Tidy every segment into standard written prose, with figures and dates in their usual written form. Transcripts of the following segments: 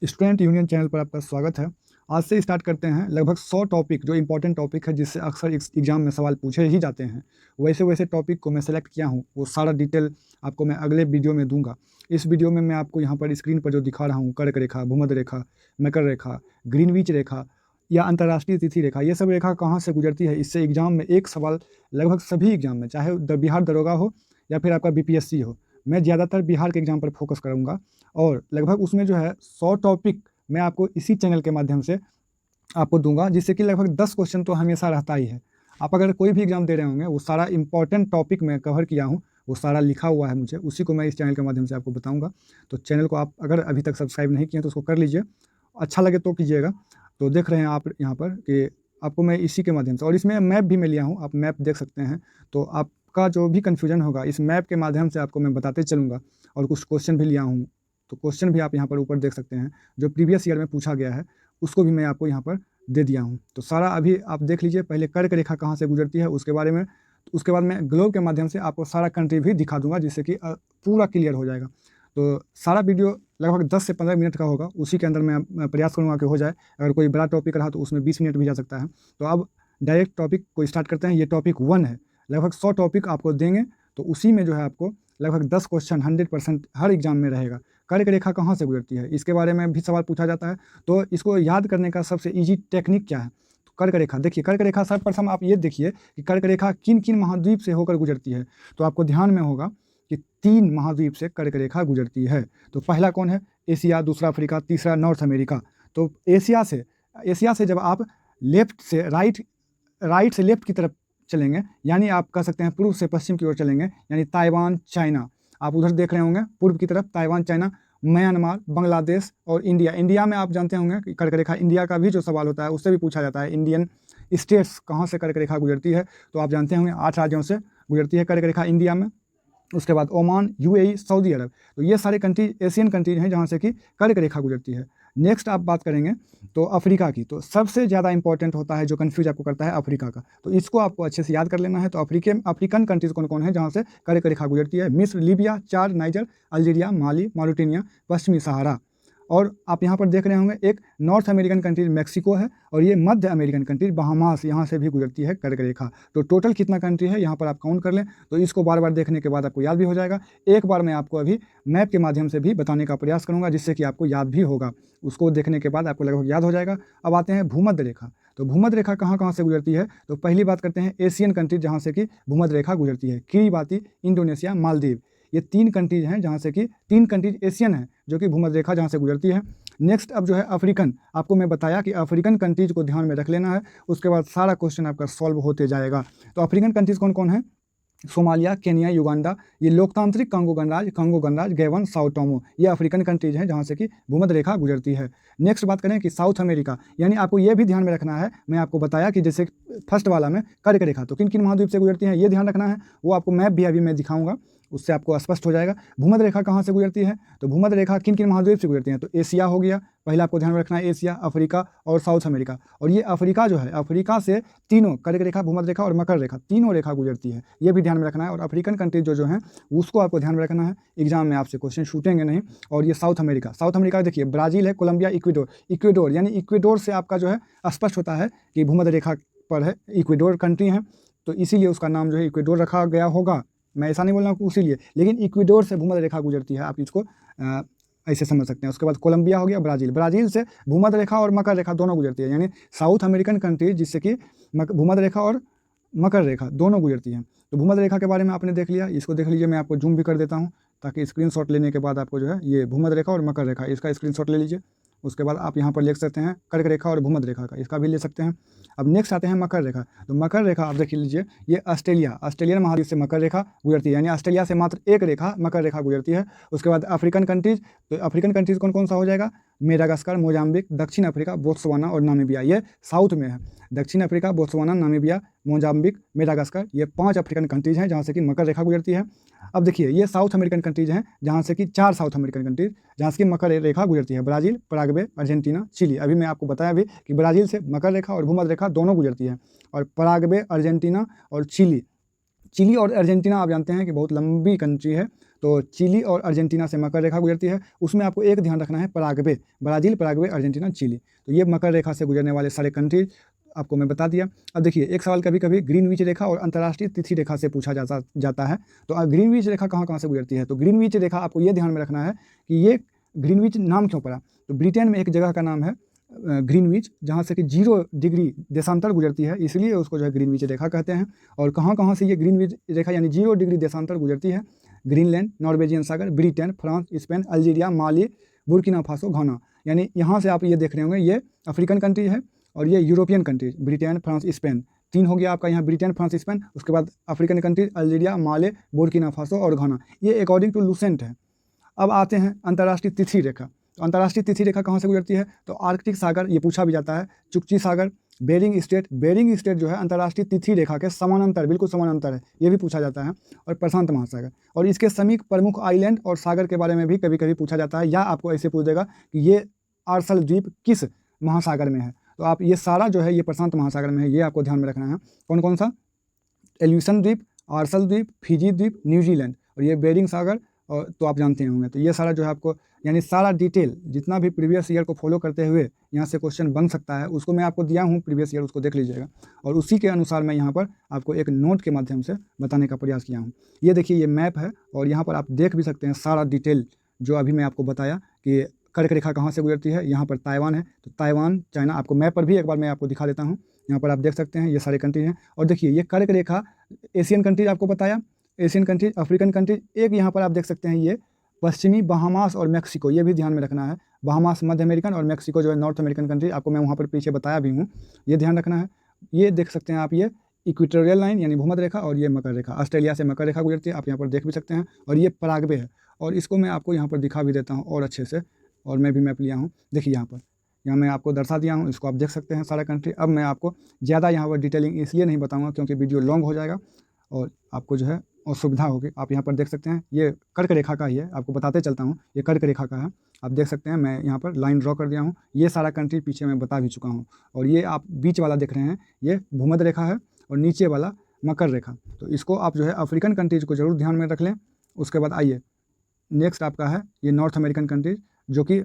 Student union channel पर आपका स्वागत है। आज से स्टार्ट करते हैं लगभग 100 टॉपिक जो इंपॉर्टेंट टॉपिक है जिससे अक्सर एग्जाम में सवाल पूछे ही जाते हैं। वैसे वैसे टॉपिक को मैं सेलेक्ट किया हूँ, वो सारा डिटेल आपको मैं अगले वीडियो में दूंगा। इस वीडियो में मैं आपको यहाँ पर स्क्रीन पर जो दिखा रहा हूँ, कर्क रेखा, भूमध्य रेखा, मकर रेखा, ग्रीनविच रेखा या अंतर्राष्ट्रीय तिथि रेखा, ये सब रेखा कहाँ से गुजरती है, इससे एग्जाम में एक सवाल लगभग सभी एग्जाम में, चाहे बिहार दरोगा हो या फिर आपका बीपीएससी हो, मैं ज़्यादातर बिहार के एग्जाम पर फोकस करूँगा। और लगभग उसमें जो है 100 टॉपिक मैं आपको इसी चैनल के माध्यम से आपको दूंगा, जिससे कि लगभग 10 क्वेश्चन तो हमेशा रहता ही है। आप अगर कोई भी एग्जाम दे रहे होंगे, वो सारा इंपॉर्टेंट टॉपिक मैं कवर किया हूँ, वो सारा लिखा हुआ है मुझे, उसी को मैं इस चैनल के माध्यम से आपको बताऊंगा। तो चैनल को आप अगर अभी तक सब्सक्राइब नहीं किए तो उसको कर लीजिए, अच्छा लगे तो कीजिएगा। तो देख रहे हैं आप यहाँ पर कि आपको मैं इसी के माध्यम से, और इसमें मैप भी मैं लिया हूँ, आप मैप देख सकते हैं। तो आपका जो भी कन्फ्यूजन होगा इस मैप के माध्यम से आपको मैं बताते चलूँगा। और कुछ क्वेश्चन भी लिया हूँ, तो क्वेश्चन भी आप यहाँ पर ऊपर देख सकते हैं, जो प्रीवियस ईयर में पूछा गया है उसको भी मैं आपको यहाँ पर दे दिया हूँ। तो सारा अभी आप देख लीजिए। पहले कर्क रेखा कहाँ से गुजरती है उसके बारे में, उसके बाद मैं ग्लोब के माध्यम से आपको सारा कंट्री भी दिखा दूंगा, जिससे कि पूरा क्लियर हो जाएगा। तो सारा वीडियो लगभग 10 से 15 मिनट का होगा, उसी के अंदर मैं प्रयास करूँगा कि हो जाए। अगर कोई बड़ा टॉपिक रहा तो उसमें 20 मिनट भी जा सकता है। तो अब डायरेक्ट टॉपिक को स्टार्ट करते हैं। ये टॉपिक 1 है, लगभग 100 टॉपिक आपको देंगे, तो उसी में जो है आपको लगभग 10 क्वेश्चन 100% हर एग्जाम में रहेगा। कर्क रेखा कहाँ से गुजरती है इसके बारे में भी सवाल पूछा जाता है। तो इसको याद करने का सबसे इजी टेक्निक क्या है? तो कर्क रेखा देखिए, कर्क रेखा सर्वप्रथम आप ये देखिए कि कर्क रेखा किन किन महाद्वीप से होकर गुजरती है। तो आपको ध्यान में होगा कि 3 महाद्वीप से कर्क रेखा गुजरती है। तो पहला कौन है? एशिया, दूसरा अफ्रीका, तीसरा नॉर्थ अमेरिका। तो एशिया से जब आप लेफ्ट से राइट से लेफ्ट की तरफ चलेंगे, यानी आप कह सकते हैं पूर्व से पश्चिम की ओर चलेंगे, यानी ताइवान, चाइना, आप उधर देख रहे होंगे पूर्व की तरफ, ताइवान, चाइना, म्यांमार, बांग्लादेश और इंडिया। इंडिया में आप जानते होंगे कि कर्क रेखा, इंडिया का भी जो सवाल होता है उससे भी पूछा जाता है, इंडियन स्टेट्स कहाँ से कर्क रेखा गुजरती है। तो आप जानते होंगे 8 राज्यों से गुजरती है कर्क रेखा इंडिया में। उसके बाद ओमान, यूएई, सऊदी अरब, तो ये सारे कंट्रीज एशियन कंट्रीज हैं जहाँ से कि कर्क रेखा गुजरती है। नेक्स्ट आप बात करेंगे तो अफ्रीका की, तो सबसे ज़्यादा इंपॉर्टेंट होता है, जो कन्फ्यूज आपको करता है अफ्रीका का, तो इसको आपको अच्छे से याद कर लेना है। तो अफ्रीकन कंट्रीज कौन कौन है जहाँ से कर्क रेखा गुजरती है? मिस्र, लीबिया, चाद, नाइजर, अल्जीरिया, माली, मॉरिटानिया, पश्चिमी सहारा। और आप यहाँ पर देख रहे होंगे एक नॉर्थ अमेरिकन कंट्री मेक्सिको है, और ये मध्य अमेरिकन कंट्री बहामास, यहाँ से भी गुजरती है कर्क रेखा। तो टोटल कितना कंट्री है यहाँ पर आप काउंट कर लें, तो इसको बार बार देखने के बाद आपको याद भी हो जाएगा। एक बार मैं आपको अभी मैप के माध्यम से भी बताने का प्रयास करूँगा, जिससे कि आपको याद भी होगा, उसको देखने के बाद आपको लगभग याद हो जाएगा। अब आते हैं भूमध्य रेखा। तो भूमध्य रेखा कहाँ कहाँ से गुजरती है? तो पहली बात करते हैं एशियन कंट्री जहाँ से कि भूमध्य रेखा गुजरती है, किरिबाती, इंडोनेशिया, मालदीव, ये 3 कंट्रीज हैं जहाँ से कि 3 कंट्रीज एशियन हैं जो कि भूमध्य रेखा जहाँ से गुजरती है। नेक्स्ट अब जो है अफ्रीकन, आपको मैं बताया कि अफ्रीकन कंट्रीज को ध्यान में रख लेना है, उसके बाद सारा क्वेश्चन आपका सॉल्व होते जाएगा। तो अफ्रीकन कंट्रीज कौन कौन है? सोमालिया, केनिया, युगांडा, ये लोकतांत्रिक कंगो गणराज्य, गैबन, साओ टोमो, ये अफ्रीकन कंट्रीज हैं जहाँ से कि भूमध्य रेखा गुजरती है। नेक्स्ट बात करें कि साउथ अमेरिका, यानी आपको ये भी ध्यान में रखना है, मैं आपको बताया कि जैसे फर्स्ट वाला में कर्क रेखा, तो किन किन महाद्वीप से गुजरती है ये ध्यान रखना है, वो आपको मैप भी अभी मैं दिखाऊंगा, उससे आपको स्पष्ट हो जाएगा। भूमध्य रेखा कहाँ से गुजरती है? तो भूमध्य रेखा किन किन महाद्वीप से गुजरती है? तो एशिया हो गया, पहले आपको ध्यान में रखना है, एशिया, अफ्रीका और साउथ अमेरिका। और ये अफ्रीका जो है, अफ्रीका से तीनों कर्क रेखा, भूमध्य रेखा और मकर रेखा, तीनों रेखा गुजरती है, ये भी ध्यान में रखना है। और अफ्रीकन कंट्री जो हैं उसको आपको ध्यान में रखना है, एग्जाम में आपसे क्वेश्चन छूटेंगे नहीं। और ये साउथ अमेरिका देखिए, ब्राज़ील है, कोलंबिया, इक्वेडोर, यानी इक्वेडोर से आपका जो है स्पष्ट होता है कि भूमध्य रेखा पर है, इक्वेडोर कंट्री है, तो इसीलिए उसका नाम जो है इक्वेडोर रखा गया होगा। मैं ऐसा नहीं बोल रहा हूँ उसीलिए, लेकिन इक्वेडोर से भूमध्य रेखा गुजरती है, आप इसको ऐसे समझ सकते हैं। उसके बाद कोलंबिया हो गया, ब्राज़ील से भूमध्य रेखा और मकर रेखा दोनों गुजरती है, यानी साउथ अमेरिकन कंट्री जिससे कि भूमध्य रेखा और मकर रेखा दोनों गुजरती हैं। तो भूमध्य रेखा के बारे में आपने देख लिया, इसको देख लीजिए, मैं आपको जूम भी कर देता हूँ ताकि स्क्रीनशॉट लेने के बाद आपको जो है ये भूमध्य रेखा और मकर रेखा, इसका स्क्रीनशॉट ले लीजिए। उसके बाद आप यहाँ पर लिख सकते हैं कर्क रेखा और भूमध्य रेखा का, इसका भी ले सकते हैं। अब नेक्स्ट आते हैं मकर रेखा। तो मकर रेखा आप देख लीजिए, ये ऑस्ट्रेलियन महाद्वीप से मकर रेखा गुजरती है, यानी ऑस्ट्रेलिया से मात्र एक रेखा मकर रेखा गुजरती है। उसके बाद अफ्रीकन कंट्रीज, तो अफ्रीकन कंट्रीज कौन कौन सा हो जाएगा? मेडागास्कर, मोजाम्बिक, दक्षिण अफ्रीका, बोत्सवाना और नामीबिया, ये साउथ में है। दक्षिण Africa, Botswana, Namibia, Mozambique, Madagascar, ये 5 अफ्रीकन कंट्रीज हैं जहाँ से कि मकर रेखा गुजरती है। अब देखिए ये साउथ अमेरिकन कंट्रीज हैं जहाँ से कि 4 साउथ अमेरिकन कंट्रीज जहाँ से कि मकर रेखा गुजरती है, ब्राज़ील, पराग्वे, अर्जेंटीना, चिली। अभी मैं आपको बताया भी कि ब्राज़ील से मकर रेखा और भूमध्य रेखा दोनों गुजरती है, और पराग्वे, अर्जेंटीना और चिली और अर्जेंटीना आप जानते हैं कि बहुत लंबी कंट्री है, तो चिली और अर्जेंटीना से मकर रेखा गुजरती है। उसमें आपको एक ध्यान रखना है, Paraguay, Brazil, Paraguay, Argentina, Chile. तो ये मकर रेखा से गुजरने वाले सारे कंट्रीज आपको मैं बता दिया। अब देखिए, एक सवाल कभी कभी ग्रीनविच रेखा और अंतर्राष्ट्रीय तिथि रेखा से पूछा जाता है। तो ग्रीनविच रेखा कहाँ कहाँ से गुजरती है? तो ग्रीनविच रेखा आपको ये ध्यान में रखना है कि ये ग्रीनविच नाम क्यों पड़ा। तो ब्रिटेन में एक जगह का नाम है ग्रीनविच, जहाँ से कि 0 डिग्री देशांतर गुजरती है, इसलिए उसको जो है ग्रीनविच रेखा कहते हैं। और कहाँ कहाँ से ये ग्रीनविच रेखा यानी 0 डिग्री देशांतर गुजरती है? ग्रीनलैंड, नॉर्वेजियन सागर, ब्रिटेन, फ्रांस, स्पेन, अल्जीरिया, माली, बुर्किना फासो, घाना। यानी यहाँ से आप ये देख रहे होंगे, ये अफ्रीकन कंट्री है और ये European countries, Britain, France, Spain, 3 हो गया आपका यहाँ, ब्रिटेन, फ्रांस, स्पेन। उसके बाद अफ्रीकन कंट्रीज अल्जीरिया, माले, बुर्किना फासो और घाना। ये अकॉर्डिंग टू लूसेंट है। अब आते हैं अंतर्राष्ट्रीय तिथि रेखा। तो अंतर्राष्ट्रीय तिथि रेखा कहाँ से गुजरती है? तो आर्कटिक सागर, ये पूछा भी जाता है, चुकची सागर, बेरिंग स्टेट जो है अंतर्राष्ट्रीय तिथि रेखा के समानांतर, बिल्कुल समानांतर है, ये भी पूछा जाता है। और प्रशांत महासागर और इसके समीप प्रमुख आइलैंड और सागर के बारे में भी कभी कभी पूछा जाता है, या आपको ऐसे पूछ देगा कि ये आर्सल द्वीप किस महासागर में है। तो आप ये सारा जो है ये प्रशांत महासागर में है, ये आपको ध्यान में रखना है। कौन कौन सा? एल्यूशन द्वीप, आर्सल द्वीप, फिजी द्वीप, न्यूजीलैंड और ये बेरिंग सागर, और तो आप जानते होंगे। तो ये सारा जो है आपको, यानी सारा डिटेल जितना भी प्रीवियस ईयर को फॉलो करते हुए यहाँ से क्वेश्चन बन सकता है, उसको मैं आपको दिया हूँ प्रीवियस ईयर, उसको देख लीजिएगा। और उसी के अनुसार मैं यहाँ पर आपको एक नोट के माध्यम से बताने का प्रयास किया हूँ। ये देखिए, ये मैप है और यहाँ पर आप देख भी सकते हैं सारा डिटेल जो अभी मैं आपको बताया कि कर्क रेखा कहाँ से गुजरती है। यहाँ पर ताइवान है, तो ताइवान, चाइना, आपको मैप पर भी एक बार मैं आपको दिखा देता हूँ। यहाँ पर आप देख सकते हैं ये सारे कंट्री हैं। और देखिए, ये कर्क रेखा एशियन कंट्रीज आपको बताया, एशियन कंट्रीज, अफ्रीकन कंट्रीज। एक यहाँ पर आप देख सकते हैं ये पश्चिमी बहामास और मैक्सिको, ये भी ध्यान में रखना है। बहामास मध्य अमेरिकन और मैक्सिको जो है नॉर्थ अमेरिकन कंट्री, आपको मैं वहाँ पर पीछे बताया भी हूँ, ये ध्यान रखना है। ये देख सकते हैं आप, ये इक्वेटोरियल लाइन यानी भूमध्य रेखा, और ये मकर रेखा, ऑस्ट्रेलिया से मकर रेखा गुजरती है, आप यहाँ पर देख भी सकते हैं। और ये पराग्वे है, और इसको मैं आपको यहाँ पर दिखा भी देता हूँ और अच्छे से, और मैं भी मैप लिया हूँ। देखिए यहाँ मैं आपको दर्शा दिया हूँ, इसको आप देख सकते हैं सारा कंट्री। अब मैं आपको ज़्यादा यहाँ पर डिटेलिंग इसलिए नहीं बताऊँगा क्योंकि वीडियो लॉन्ग हो जाएगा और आपको जो है असुविधा होगी। आप यहाँ पर देख सकते हैं, ये कर्क रेखा का ही है, आपको बताते चलता हूँ, ये कर्क रेखा का है। आप देख सकते हैं, मैं यहाँ पर लाइन ड्रॉ कर दिया हूँ। ये सारा कंट्री पीछे मैं बता भी चुका हूँ। और ये आप बीच वाला देख रहे हैं, ये भूमध्य रेखा है, और नीचे वाला मकर रेखा। तो इसको आप जो है अफ्रीकन कंट्रीज को जरूर ध्यान में रख लें। उसके बाद आइए नेक्स्ट आपका है ये नॉर्थ अमेरिकन कंट्रीज, जो कि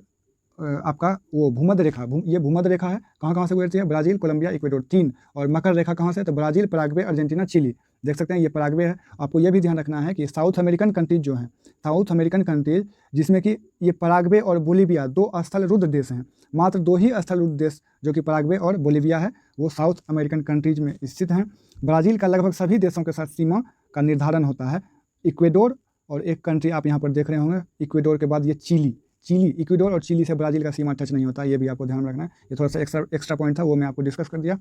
आपका वो भूमध्य रेखा, ये भूमध्य रेखा है, कहाँ कहाँ से गुजरती है? Brazil, Colombia, Ecuador, 3। और मकर रेखा कहाँ से? तो ब्राज़ील, पराग्वे, अर्जेंटीना, चिली। देख सकते हैं ये पराग्वे है। आपको ये भी ध्यान रखना है कि साउथ अमेरिकन कंट्रीज जो हैं, साउथ अमेरिकन कंट्रीज जिसमें कि ये पराग्वे और बोलीविया 2 स्थल रुद्ध देश हैं, मात्र 2 ही स्थल रुद्ध देश जो कि पराग्वे और बोलीविया है, वो साउथ अमेरिकन कंट्रीज में स्थित हैं। ब्राज़ील का लगभग सभी देशों के साथ सीमा का निर्धारण होता है। इक्वेडोर और एक कंट्री आप यहाँ पर देख रहे होंगे, इक्वेडोर के बाद ये चिली, इक्वेडोर और चिली से ब्राज़ील का सीमा टच नहीं होता, ये भी आपको ध्यान में रखना है। ये थोड़ा सा एक्स्ट्रा पॉइंट था, वो मैं आपको डिस्कस कर दिया।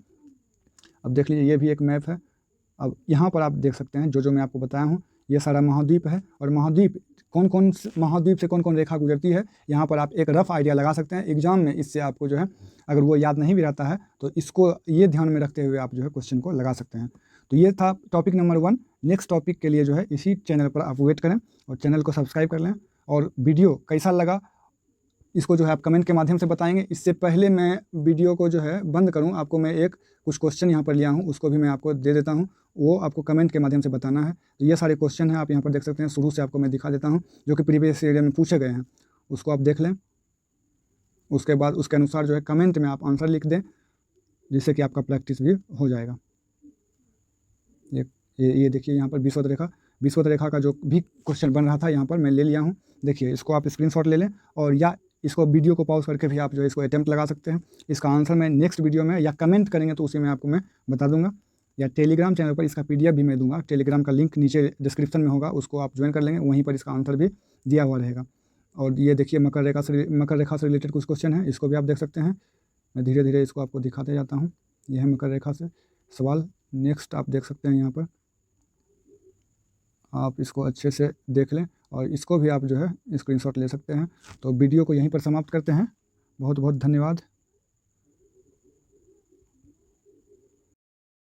अब देख लीजिए, ये भी एक मैप है। अब यहाँ पर आप देख सकते हैं जो मैं आपको बताया हूँ, ये सारा महाद्वीप है। और महाद्वीप महाद्वीप से कौन कौन रेखा गुजरती है, यहाँ पर आप एक रफ आइडिया लगा सकते हैं एग्जाम में। इससे आपको जो है अगर वो याद नहीं भी रहता है तो इसको ये ध्यान में रखते हुए आप जो है क्वेश्चन को लगा सकते हैं। तो ये था टॉपिक नंबर 1। नेक्स्ट टॉपिक के लिए जो है इसी चैनल पर आप वेट करें और चैनल को सब्सक्राइब कर लें। और वीडियो कैसा लगा इसको जो है आप कमेंट के माध्यम से बताएंगे। इससे पहले मैं वीडियो को जो है बंद करूं, आपको मैं कुछ क्वेश्चन यहाँ पर लिया हूँ, उसको भी मैं आपको दे देता हूँ, वो आपको कमेंट के माध्यम से बताना है। तो ये सारे क्वेश्चन हैं, आप यहाँ पर देख सकते हैं, शुरू से आपको मैं दिखा देता हूँ, जो कि प्रीवियस ईयर में पूछे गए हैं, उसको आप देख लें। उसके बाद उसके अनुसार जो है कमेंट में आप आंसर लिख दें, जिससे कि आपका प्रैक्टिस भी हो जाएगा। ये देखिए यहाँ पर विषुवत रेखा का जो भी क्वेश्चन बन रहा था यहाँ पर मैं ले लिया हूँ। देखिए, इसको आप स्क्रीनशॉट ले लें, और या इसको वीडियो को पॉज करके भी आप जो है इसको अटेम्प्ट लगा सकते हैं। इसका आंसर मैं नेक्स्ट वीडियो में, या कमेंट करेंगे तो उसी में आपको मैं बता दूंगा, या टेलीग्राम चैनल पर इसका PDF भी मैं दूंगा। टेलीग्राम का लिंक नीचे डिस्क्रिप्शन में होगा, उसको आप ज्वाइन कर लेंगे, वहीं पर इसका आंसर भी दिया हुआ रहेगा। और ये देखिए मकर रेखा से रिलेटेड कुछ क्वेश्चन है, इसको भी आप देख सकते हैं। मैं धीरे धीरे इसको आपको दिखाते जाता हूँ। यह है मकर रेखा से सवाल। नेक्स्ट आप देख सकते हैं, यहाँ पर आप इसको अच्छे से देख लें, और इसको भी आप जो है स्क्रीनशॉट ले सकते हैं। तो वीडियो को यहीं पर समाप्त करते हैं। बहुत बहुत धन्यवाद।